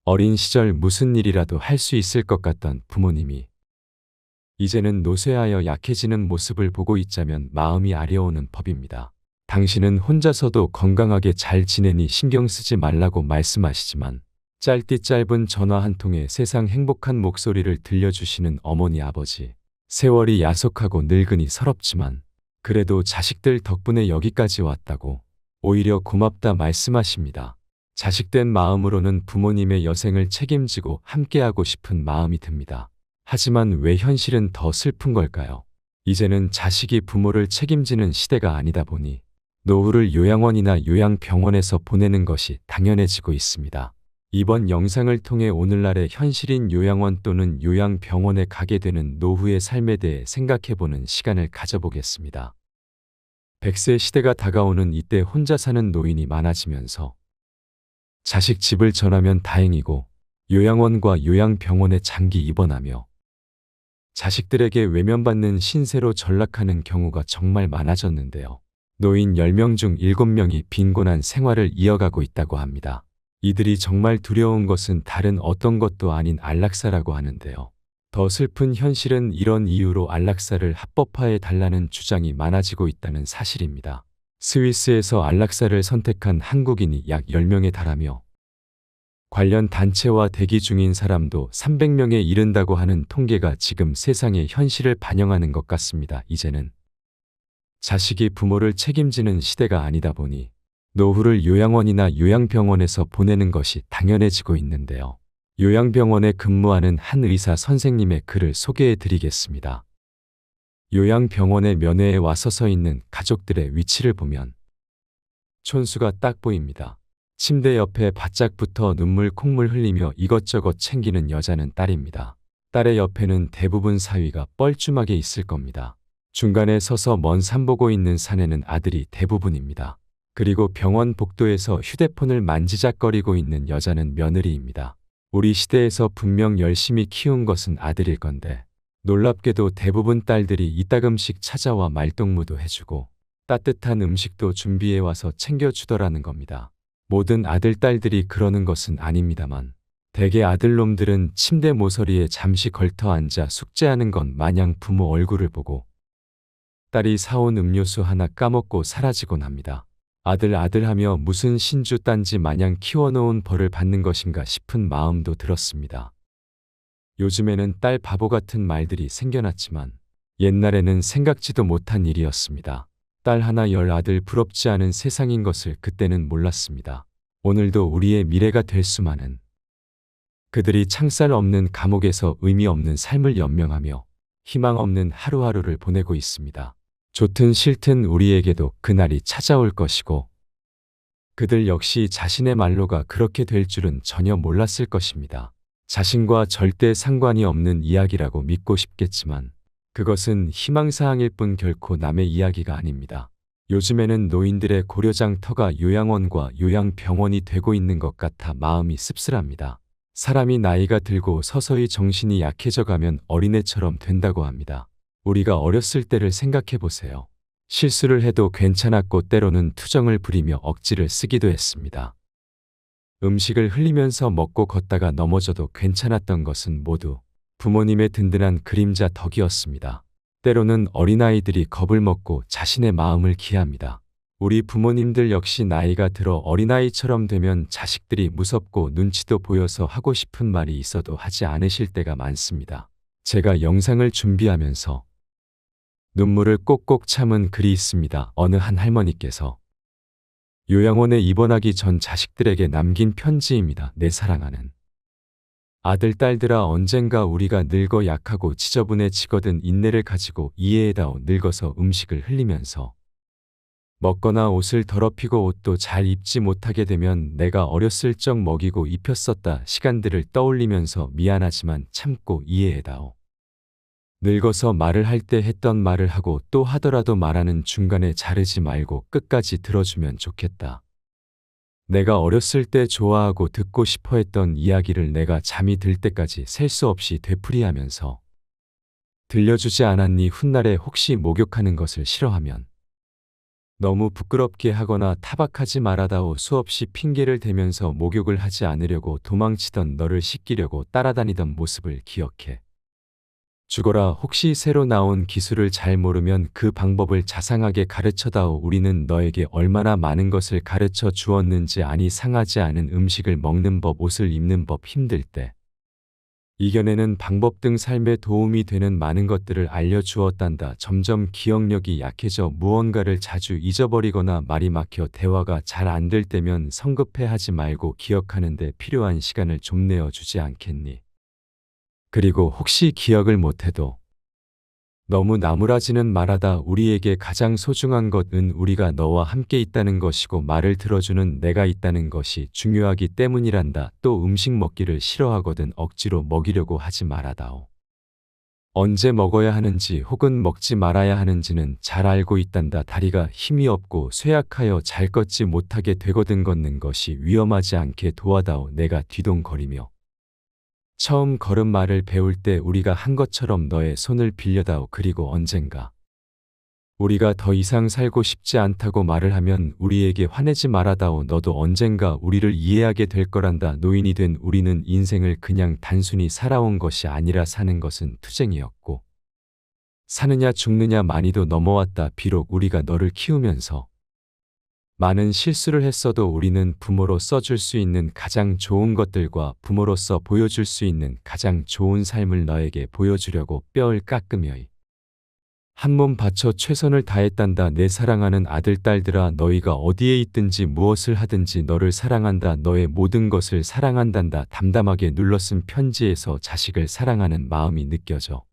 어린 시절 무슨 일이라도 할 수 있을 것 같던 부모님이 이제는 노쇠하여 약해지는 모습을 보고 있자면 마음이 아려오는 법입니다. 당신은 혼자서도 건강하게 잘 지내니 신경 쓰지 말라고 말씀하시지만 짧디 짧은 전화 한 통에 세상 행복한 목소리를 들려주시는 어머니 아버지. 세월이 야속하고 늙으니 서럽지만 그래도 자식들 덕분에 여기까지 왔다고 오히려 고맙다 말씀하십니다. 자식된 마음으로는 부모님의 여생을 책임지고 함께하고 싶은 마음이 듭니다. 하지만 왜 현실은 더 슬픈 걸까요? 이제는 자식이 부모를 책임지는 시대가 아니다 보니 노후를 요양원이나 요양병원에서 보내는 것이 당연해지고 있습니다. 이번 영상을 통해 오늘날의 현실인 요양원 또는 요양병원에 가게 되는 노후의 삶에 대해 생각해보는 시간을 가져보겠습니다. 100세 시대가 다가오는 이때 혼자 사는 노인이 많아지면서 자식 집을 전하면 다행이고 요양원과 요양병원에 장기 입원하며 자식들에게 외면받는 신세로 전락하는 경우가 정말 많아졌는데요. 노인 10명 중 7명이 빈곤한 생활을 이어가고 있다고 합니다. 이들이 정말 두려운 것은 다른 어떤 것도 아닌 안락사라고 하는데요. 더 슬픈 현실은 이런 이유로 안락사를 합법화해 달라는 주장이 많아지고 있다는 사실입니다. 스위스에서 안락사를 선택한 한국인이 약 10명에 달하며 관련 단체와 대기 중인 사람도 300명에 이른다고 하는 통계가 지금 세상의 현실을 반영하는 것 같습니다. 이제는 자식이 부모를 책임지는 시대가 아니다 보니 노후를 요양원이나 요양병원에서 보내는 것이 당연해지고 있는데요. 요양병원에 근무하는 한 의사 선생님의 글을 소개해 드리겠습니다. 요양병원의 면회에 와서 서 있는 가족들의 위치를 보면 촌수가 딱 보입니다. 침대 옆에 바짝 붙어 눈물 콧물 흘리며 이것저것 챙기는 여자는 딸입니다. 딸의 옆에는 대부분 사위가 뻘쭘하게 있을 겁니다. 중간에 서서 먼 산 보고 있는 사내는 아들이 대부분입니다. 그리고 병원 복도에서 휴대폰을 만지작거리고 있는 여자는 며느리입니다. 우리 시대에서 분명 열심히 키운 것은 아들일 건데 놀랍게도 대부분 딸들이 이따금씩 찾아와 말동무도 해주고 따뜻한 음식도 준비해 와서 챙겨주더라는 겁니다. 모든 아들 딸들이 그러는 것은 아닙니다만 대개 아들놈들은 침대 모서리에 잠시 걸터 앉아 숙제하는 것 마냥 부모 얼굴을 보고 딸이 사온 음료수 하나 까먹고 사라지곤 합니다. 아들 하며 무슨 신주 딴지 마냥 키워놓은 벌을 받는 것인가 싶은 마음도 들었습니다. 요즘에는 딸 바보 같은 말들이 생겨났지만 옛날에는 생각지도 못한 일이었습니다. 딸 하나 열 아들 부럽지 않은 세상인 것을 그때는 몰랐습니다. 오늘도 우리의 미래가 될 수만은 그들이 창살 없는 감옥에서 의미 없는 삶을 연명하며 희망 없는 하루하루를 보내고 있습니다. 좋든 싫든 우리에게도 그날이 찾아올 것이고 그들 역시 자신의 말로가 그렇게 될 줄은 전혀 몰랐을 것입니다. 자신과 절대 상관이 없는 이야기라고 믿고 싶겠지만 그것은 희망사항일 뿐 결코 남의 이야기가 아닙니다. 요즘에는 노인들의 고려장터가 요양원과 요양병원이 되고 있는 것 같아 마음이 씁쓸합니다. 사람이 나이가 들고 서서히 정신이 약해져 가면 어린애처럼 된다고 합니다. 우리가 어렸을 때를 생각해 보세요. 실수를 해도 괜찮았고 때로는 투정을 부리며 억지를 쓰기도 했습니다. 음식을 흘리면서 먹고 걷다가 넘어져도 괜찮았던 것은 모두 부모님의 든든한 그림자 덕이었습니다. 때로는 어린아이들이 겁을 먹고 자신의 마음을 기합니다. 우리 부모님들 역시 나이가 들어 어린아이처럼 되면 자식들이 무섭고 눈치도 보여서 하고 싶은 말이 있어도 하지 않으실 때가 많습니다. 제가 영상을 준비하면서 눈물을 꼭꼭 참은 글이 있습니다. 어느 한 할머니께서 요양원에 입원하기 전 자식들에게 남긴 편지입니다. 내 사랑하는 아들 딸들아, 언젠가 우리가 늙어 약하고 지저분해지거든 인내를 가지고 이해해다오. 늙어서 음식을 흘리면서 먹거나 옷을 더럽히고 옷도 잘 입지 못하게 되면 내가 어렸을 적 먹이고 입혔었다 시간들을 떠올리면서 미안하지만 참고 이해해다오. 늙어서 말을 할 때 했던 말을 하고 또 하더라도 말하는 중간에 자르지 말고 끝까지 들어주면 좋겠다. 내가 어렸을 때 좋아하고 듣고 싶어 했던 이야기를 내가 잠이 들 때까지 셀 수 없이 되풀이하면서 들려주지 않았니? 훗날에 혹시 목욕하는 것을 싫어하면 너무 부끄럽게 하거나 타박하지 말아다오. 수없이 핑계를 대면서 목욕을 하지 않으려고 도망치던 너를 씻기려고 따라다니던 모습을 기억해 주거라. 혹시 새로 나온 기술을 잘 모르면 그 방법을 자상하게 가르쳐다오. 우리는 너에게 얼마나 많은 것을 가르쳐 주었는지 아니. 상하지 않은 음식을 먹는 법, 옷을 입는 법, 힘들 때 이겨내는 방법 등 삶에 도움이 되는 많은 것들을 알려주었단다. 점점 기억력이 약해져 무언가를 자주 잊어버리거나 말이 막혀 대화가 잘 안 될 때면 성급해하지 말고 기억하는 데 필요한 시간을 좀 내어주지 않겠니? 그리고 혹시 기억을 못해도 너무 나무라지는 말하다. 우리에게 가장 소중한 것은 우리가 너와 함께 있다는 것이고 말을 들어주는 내가 있다는 것이 중요하기 때문이란다. 또 음식 먹기를 싫어하거든 억지로 먹이려고 하지 말아다오. 언제 먹어야 하는지 혹은 먹지 말아야 하는지는 잘 알고 있단다. 다리가 힘이 없고 쇠약하여 잘 걷지 못하게 되거든. 걷는 것이 위험하지 않게 도와다오. 내가 뒤동거리며 처음 걸음마를 배울 때 우리가 한 것처럼 너의 손을 빌려다오. 그리고 언젠가 우리가 더 이상 살고 싶지 않다고 말을 하면 우리에게 화내지 말아다오. 너도 언젠가 우리를 이해하게 될 거란다. 노인이 된 우리는 인생을 그냥 단순히 살아온 것이 아니라 사는 것은 투쟁이었고 사느냐 죽느냐 많이도 넘어왔다. 비록 우리가 너를 키우면서 많은 실수를 했어도 우리는 부모로서 줄 수 있는 가장 좋은 것들과 부모로서 보여줄 수 있는 가장 좋은 삶을 너에게 보여주려고 뼈를 깎으며 한 몸 바쳐 최선을 다했단다. 내 사랑하는 아들, 딸들아, 너희가 어디에 있든지 무엇을 하든지 너를 사랑한다. 너의 모든 것을 사랑한단다. 담담하게 눌러쓴 편지에서 자식을 사랑하는 마음이 느껴져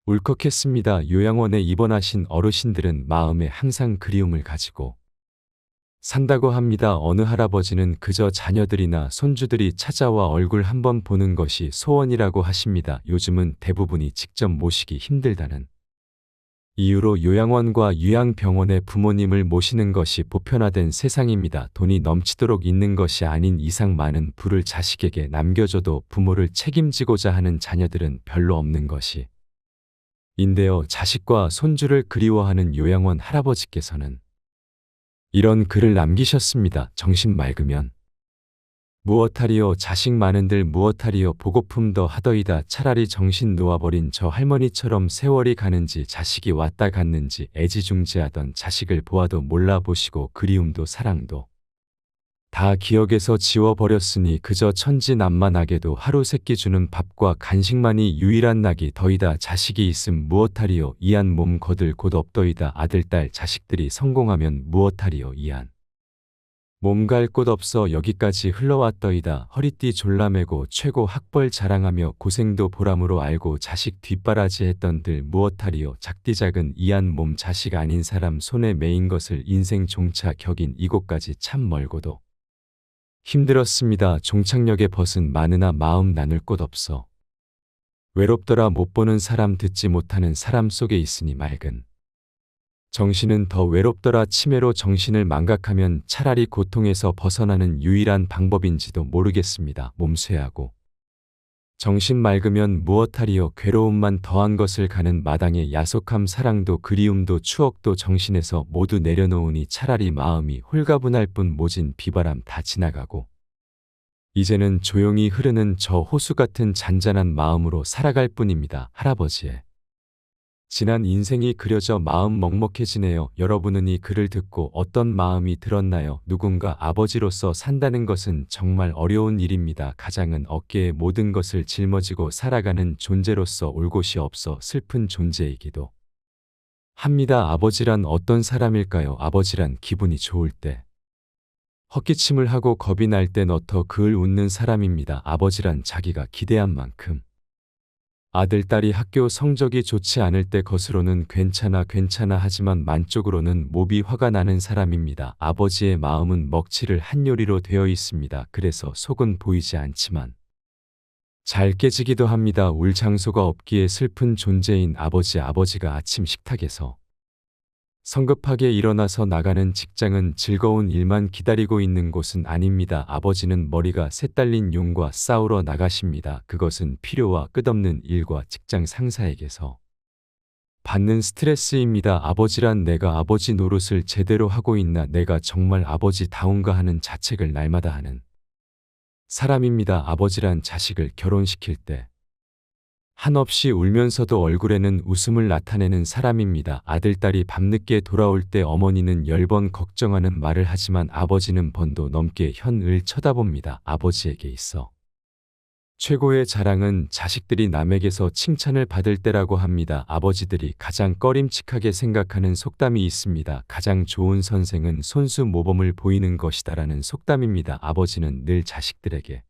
울컥했습니다. 요양원에 입원하신 어르신들은 마음에 항상 그리움을 가지고 산다고 합니다. 어느 할아버지는 그저 자녀들이나 손주들이 찾아와 얼굴 한번 보는 것이 소원이라고 하십니다. 요즘은 대부분이 직접 모시기 힘들다는 이유로 요양원과 요양병원에 부모님을 모시는 것이 보편화된 세상입니다. 돈이 넘치도록 있는 것이 아닌 이상 많은 부를 자식에게 남겨줘도 부모를 책임지고자 하는 자녀들은 별로 없는 것이 인데요. 자식과 손주를 그리워하는 요양원 할아버지께서는 이런 글을 남기셨습니다. 정신 맑으면 무엇하리요. 자식 많은들 무엇하리요. 보고품 더 하더이다. 차라리 정신 놓아버린 저 할머니처럼 세월이 가는지 자식이 왔다 갔는지 애지중지하던 자식을 보아도 몰라보시고 그리움도 사랑도 다 기억에서 지워버렸으니 그저 천진난만하게도 하루 세끼 주는 밥과 간식만이 유일한 낙이 더이다. 자식이 있음 무엇하리요. 이한 몸 거들 곧 없더이다. 아들, 딸, 자식들이 성공하면 무엇하리요. 이한 몸 갈 곳 없어 여기까지 흘러왔더이다. 허리띠 졸라매고 최고 학벌 자랑하며 고생도 보람으로 알고 자식 뒷바라지 했던들 무엇하리요. 작디 작은 이한 몸 자식 아닌 사람 손에 매인 것을 인생 종차 격인 이곳까지 참 멀고도 힘들었습니다. 종착역에 벗은 많으나 마음 나눌 곳 없어 외롭더라. 못 보는 사람 듣지 못하는 사람 속에 있으니 맑은 정신은 더 외롭더라. 치매로 정신을 망각하면 차라리 고통에서 벗어나는 유일한 방법인지도 모르겠습니다. 몸쇠하고 정신 맑으면 무엇하리요. 괴로움만 더한 것을 가는 마당에 야속함 사랑도 그리움도 추억도 정신에서 모두 내려놓으니 차라리 마음이 홀가분할 뿐 모진 비바람 다 지나가고 이제는 조용히 흐르는 저 호수 같은 잔잔한 마음으로 살아갈 뿐입니다. 할아버지의 지난 인생이 그려져 마음 먹먹해지네요. 여러분은 이 글을 듣고 어떤 마음이 들었나요? 누군가 아버지로서 산다는 것은 정말 어려운 일입니다. 가장은 어깨에 모든 것을 짊어지고 살아가는 존재로서 올 곳이 없어 슬픈 존재이기도 합니다. 아버지란 어떤 사람일까요? 아버지란 기분이 좋을 때 헛기침을 하고 겁이 날 땐 어터 그을 웃는 사람입니다. 아버지란 자기가 기대한 만큼 아들, 딸이 학교 성적이 좋지 않을 때 겉으로는 괜찮아 하지만 만쪽으로는 몹이 화가 나는 사람입니다. 아버지의 마음은 먹칠을 한 요리로 되어 있습니다. 그래서 속은 보이지 않지만 잘 깨지기도 합니다. 울 장소가 없기에 슬픈 존재인 아버지가 아침 식탁에서 성급하게 일어나서 나가는 직장은 즐거운 일만 기다리고 있는 곳은 아닙니다. 아버지는 머리가 새딸린 용과 싸우러 나가십니다. 그것은 필요와 끝없는 일과 직장 상사에게서 받는 스트레스입니다. 아버지란 내가 아버지 노릇을 제대로 하고 있나, 내가 정말 아버지다운가 하는 자책을 날마다 하는 사람입니다. 아버지란 자식을 결혼시킬 때 한없이 울면서도 얼굴에는 웃음을 나타내는 사람입니다. 아들, 딸이 밤늦게 돌아올 때 어머니는 10번 걱정하는 말을 하지만 아버지는 번도 넘게 현을 쳐다봅니다. 아버지에게 있어 최고의 자랑은 자식들이 남에게서 칭찬을 받을 때라고 합니다. 아버지들이 가장 꺼림칙하게 생각하는 속담이 있습니다. 가장 좋은 선생은 손수 모범을 보이는 것이다라는 속담입니다. 아버지는 늘 자식들에게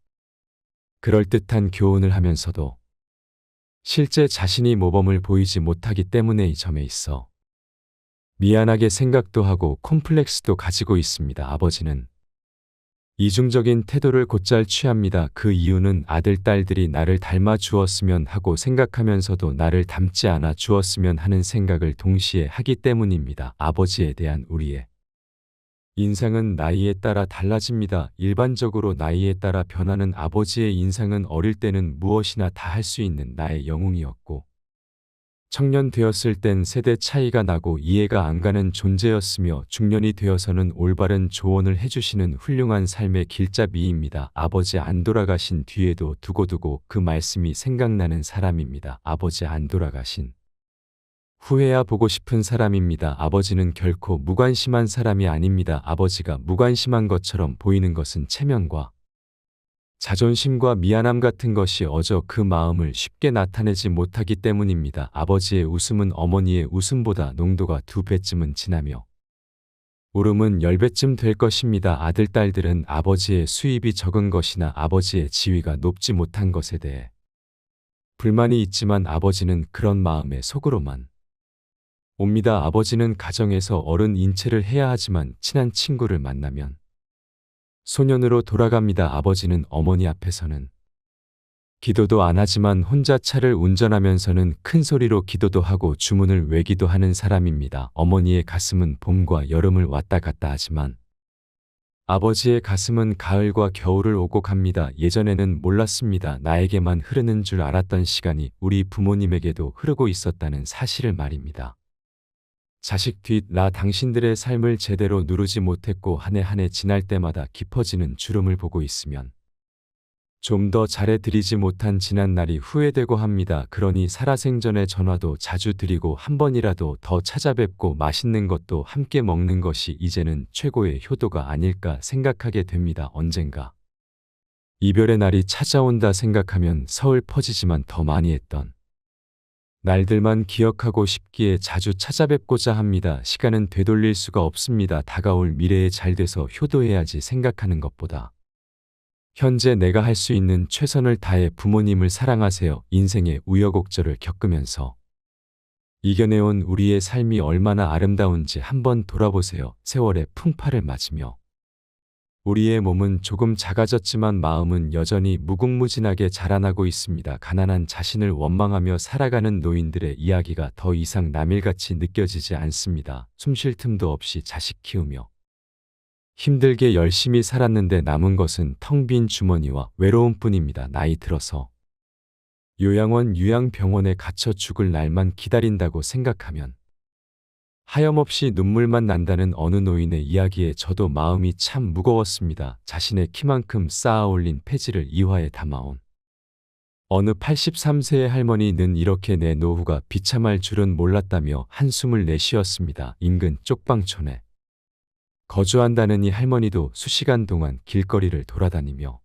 그럴듯한 교훈을 하면서도 실제 자신이 모범을 보이지 못하기 때문에 이 점에 있어 미안하게 생각도 하고 콤플렉스도 가지고 있습니다. 아버지는 이중적인 태도를 곧잘 취합니다. 그 이유는 아들, 딸들이 나를 닮아 주었으면 하고 생각하면서도 나를 닮지 않아 주었으면 하는 생각을 동시에 하기 때문입니다. 아버지에 대한 우리의 인상은 나이에 따라 달라집니다. 일반적으로 나이에 따라 변하는 아버지의 인상은 어릴 때는 무엇이나 다 할 수 있는 나의 영웅이었고, 청년 되었을 땐 세대 차이가 나고 이해가 안 가는 존재였으며, 중년이 되어서는 올바른 조언을 해주시는 훌륭한 삶의 길잡이입니다. 아버지 안 돌아가신 뒤에도 두고두고 그 말씀이 생각나는 사람입니다. 아버지 안 돌아가신 후에야 보고 싶은 사람입니다. 아버지는 결코 무관심한 사람이 아닙니다. 아버지가 무관심한 것처럼 보이는 것은 체면과 자존심과 미안함 같은 것이 어저 그 마음을 쉽게 나타내지 못하기 때문입니다. 아버지의 웃음은 어머니의 웃음보다 농도가 2배쯤은 진하며 울음은 10배쯤 될 것입니다. 아들, 딸들은 아버지의 수입이 적은 것이나 아버지의 지위가 높지 못한 것에 대해 불만이 있지만 아버지는 그런 마음에 속으로만 옵니다. 아버지는 가정에서 어른 인체를 해야 하지만 친한 친구를 만나면 소년으로 돌아갑니다. 아버지는 어머니 앞에서는 기도도 안 하지만 혼자 차를 운전하면서는 큰 소리로 기도도 하고 주문을 외기도 하는 사람입니다. 어머니의 가슴은 봄과 여름을 왔다 갔다 하지만 아버지의 가슴은 가을과 겨울을 오고 갑니다. 예전에는 몰랐습니다. 나에게만 흐르는 줄 알았던 시간이 우리 부모님에게도 흐르고 있었다는 사실을 말입니다. 자식 나 당신들의 삶을 제대로 누르지 못했고 한 해 한 해 지날 때마다 깊어지는 주름을 보고 있으면 좀 더 잘해드리지 못한 지난 날이 후회되고 합니다. 그러니 살아생전에 전화도 자주 드리고 한 번이라도 더 찾아뵙고 맛있는 것도 함께 먹는 것이 이제는 최고의 효도가 아닐까 생각하게 됩니다. 언젠가 이별의 날이 찾아온다 생각하면 서울 퍼지지만 더 많이 했던 날들만 기억하고 싶기에 자주 찾아뵙고자 합니다. 시간은 되돌릴 수가 없습니다. 다가올 미래에 잘 돼서 효도해야지 생각하는 것보다 현재 내가 할 수 있는 최선을 다해 부모님을 사랑하세요. 인생의 우여곡절을 겪으면서 이겨내온 우리의 삶이 얼마나 아름다운지 한번 돌아보세요. 세월의 풍파를 맞으며 우리의 몸은 조금 작아졌지만 마음은 여전히 무궁무진하게 자라나고 있습니다. 가난한 자신을 원망하며 살아가는 노인들의 이야기가 더 이상 남일같이 느껴지지 않습니다. 숨쉴 틈도 없이 자식 키우며 힘들게 열심히 살았는데 남은 것은 텅 빈 주머니와 외로움뿐입니다. 나이 들어서 요양원, 요양병원에 갇혀 죽을 날만 기다린다고 생각하면 하염없이 눈물만 난다는 어느 노인의 이야기에 저도 마음이 참 무거웠습니다. 자신의 키만큼 쌓아올린 폐지를 이화에 담아온 어느 83세의 할머니는 이렇게 내 노후가 비참할 줄은 몰랐다며 한숨을 내쉬었습니다. 인근 쪽방촌에 거주한다는 이 할머니도 수시간 동안 길거리를 돌아다니며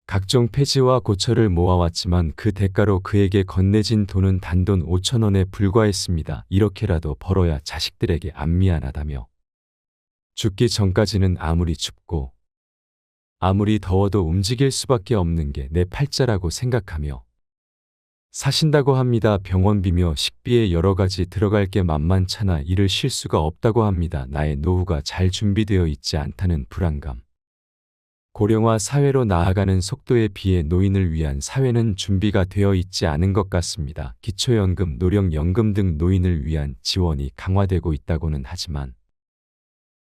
각종 폐지와 고철을 모아왔지만 그 대가로 그에게 건네진 돈은 단돈 5,000원에 불과했습니다. 이렇게라도 벌어야 자식들에게 안 미안하다며 죽기 전까지는 아무리 춥고 아무리 더워도 움직일 수밖에 없는 게 내 팔자라고 생각하며 사신다고 합니다. 병원비며 식비에 여러 가지 들어갈 게 만만찮아 일을 쉴 수가 없다고 합니다. 나의 노후가 잘 준비되어 있지 않다는 불안감. 고령화 사회로 나아가는 속도에 비해 노인을 위한 사회는 준비가 되어 있지 않은 것 같습니다. 기초연금, 노령연금 등 노인을 위한 지원이 강화되고 있다고는 하지만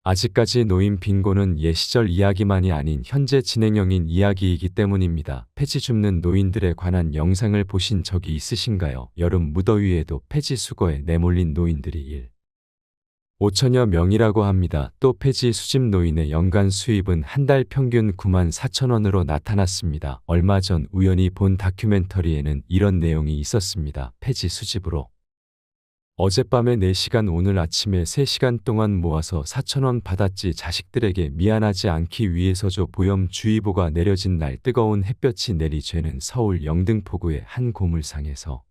아직까지 노인 빈곤은 예시절 이야기만이 아닌 현재 진행형인 이야기이기 때문입니다. 폐지 줍는 노인들에 관한 영상을 보신 적이 있으신가요? 여름 무더위에도 폐지 수거에 내몰린 노인들이 5천여 명이라고 합니다. 또 폐지 수집 노인의 연간 수입은 한 달 평균 9만 4천 원으로 나타났습니다. 얼마 전 우연히 본 다큐멘터리에는 이런 내용이 있었습니다. 폐지 수집으로 어젯밤에 4시간 오늘 아침에 3시간 동안 모아서 4,000원 받았지. 자식들에게 미안하지 않기 위해서죠. 보염주의보가 내려진 날 뜨거운 햇볕이 내리쬐는 서울 영등포구의 한 고물상에서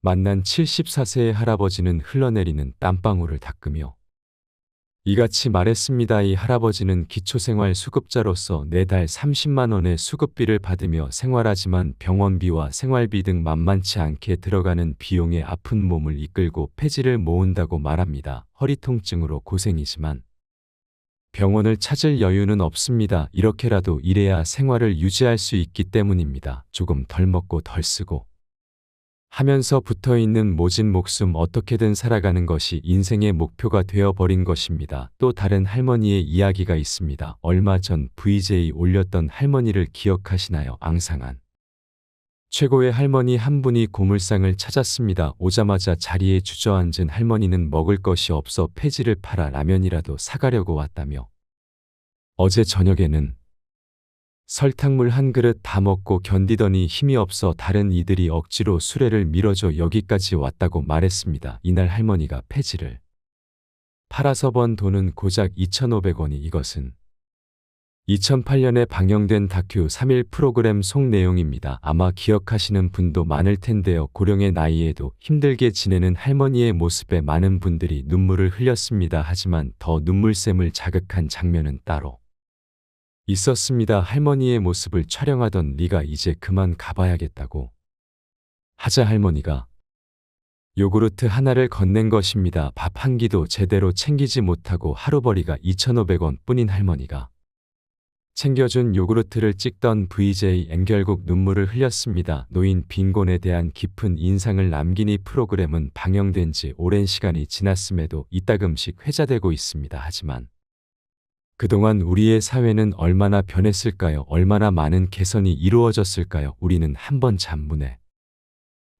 만난 74세의 할아버지는 흘러내리는 땀방울을 닦으며 이같이 말했습니다. 이 할아버지는 기초생활 수급자로서 매달 30만 원의 수급비를 받으며 생활하지만 병원비와 생활비 등 만만치 않게 들어가는 비용에 아픈 몸을 이끌고 폐지를 모은다고 말합니다. 허리 통증으로 고생이지만 병원을 찾을 여유는 없습니다. 이렇게라도 일해야 생활을 유지할 수 있기 때문입니다. 조금 덜 먹고 덜 쓰고 하면서 붙어있는 모진 목숨 어떻게든 살아가는 것이 인생의 목표가 되어버린 것입니다. 또 다른 할머니의 이야기가 있습니다. 얼마 전 VJ 올렸던 할머니를 기억하시나요? 앙상한 최고의 할머니 한 분이 고물상을 찾았습니다. 오자마자 자리에 주저앉은 할머니는 먹을 것이 없어 폐지를 팔아 라면이라도 사가려고 왔다며 어제 저녁에는 설탕물 한 그릇 다 먹고 견디더니 힘이 없어 다른 이들이 억지로 수레를 밀어줘 여기까지 왔다고 말했습니다. 이날 할머니가 폐지를 팔아서 번 돈은 고작 2,500원이 이것은 2008년에 방영된 다큐 3일 프로그램 속 내용입니다. 아마 기억하시는 분도 많을 텐데요. 고령의 나이에도 힘들게 지내는 할머니의 모습에 많은 분들이 눈물을 흘렸습니다. 하지만 더 눈물샘을 자극한 장면은 따로 있었습니다. 할머니의 모습을 촬영하던 리가 이제 그만 가봐야겠다고 하자 할머니가 요구르트 하나를 건넨 것입니다. 밥 한 끼도 제대로 챙기지 못하고 하루벌이가 2,500원 뿐인 할머니가 챙겨준 요구르트를 찍던 VJN 결국 눈물을 흘렸습니다. 노인 빈곤에 대한 깊은 인상을 남긴 이 프로그램은 방영된 지 오랜 시간이 지났음에도 이따금씩 회자되고 있습니다. 하지만 그동안 우리의 사회는 얼마나 변했을까요? 얼마나 많은 개선이 이루어졌을까요? 우리는 한번 잔문해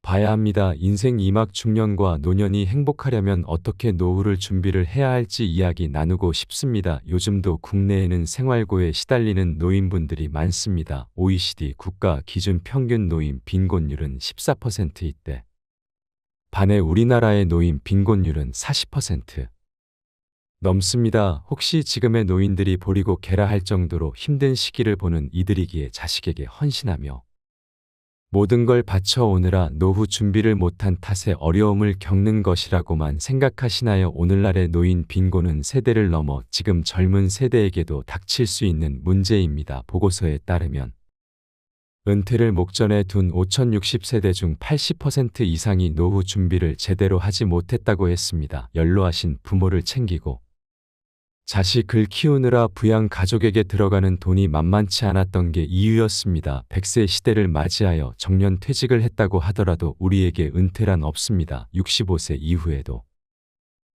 봐야 합니다. 인생 이막 중년과 노년이 행복하려면 어떻게 노후를 준비를 해야 할지 이야기 나누고 싶습니다. 요즘도 국내에는 생활고에 시달리는 노인분들이 많습니다. OECD 국가 기준 평균 노인 빈곤율은 14%이때 반해 우리나라의 노인 빈곤율은 40% 넘습니다. 혹시 지금의 노인들이 보리고 개라 할 정도로 힘든 시기를 보는 이들이기에 자식에게 헌신하며 모든 걸 바쳐오느라 노후 준비를 못한 탓에 어려움을 겪는 것이라고만 생각하시나요? 오늘날의 노인 빈곤은 세대를 넘어 지금 젊은 세대에게도 닥칠 수 있는 문제입니다. 보고서에 따르면 은퇴를 목전에 둔 5,060세대 중 80% 이상이 노후 준비를 제대로 하지 못했다고 했습니다. 연로하신 부모를 챙기고 자식을 키우느라 부양 가족에게 들어가는 돈이 만만치 않았던 게 이유였습니다. 100세 시대를 맞이하여 정년 퇴직을 했다고 하더라도 우리에게 은퇴란 없습니다. 65세 이후에도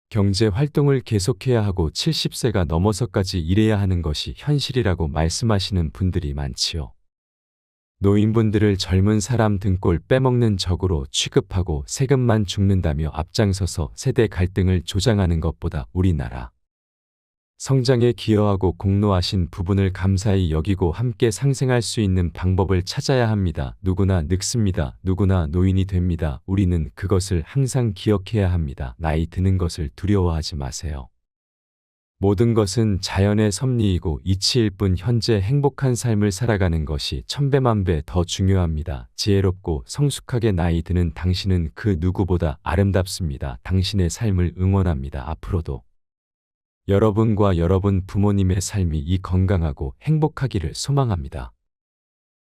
경제 활동을 계속해야 하고 70세가 넘어서까지 일해야 하는 것이 현실이라고 말씀하시는 분들이 많지요. 노인분들을 젊은 사람 등골 빼먹는 적으로 취급하고 세금만 죽는다며 앞장서서 세대 갈등을 조장하는 것보다 우리나라 성장에 기여하고 공로하신 부분을 감사히 여기고 함께 상생할 수 있는 방법을 찾아야 합니다. 누구나 늙습니다. 누구나 노인이 됩니다. 우리는 그것을 항상 기억해야 합니다. 나이 드는 것을 두려워하지 마세요. 모든 것은 자연의 섭리이고 이치일 뿐 현재 행복한 삶을 살아가는 것이 천배만배 더 중요합니다. 지혜롭고 성숙하게 나이 드는 당신은 그 누구보다 아름답습니다. 당신의 삶을 응원합니다. 앞으로도 여러분과 여러분 부모님의 삶이 이 건강하고 행복하기를 소망합니다.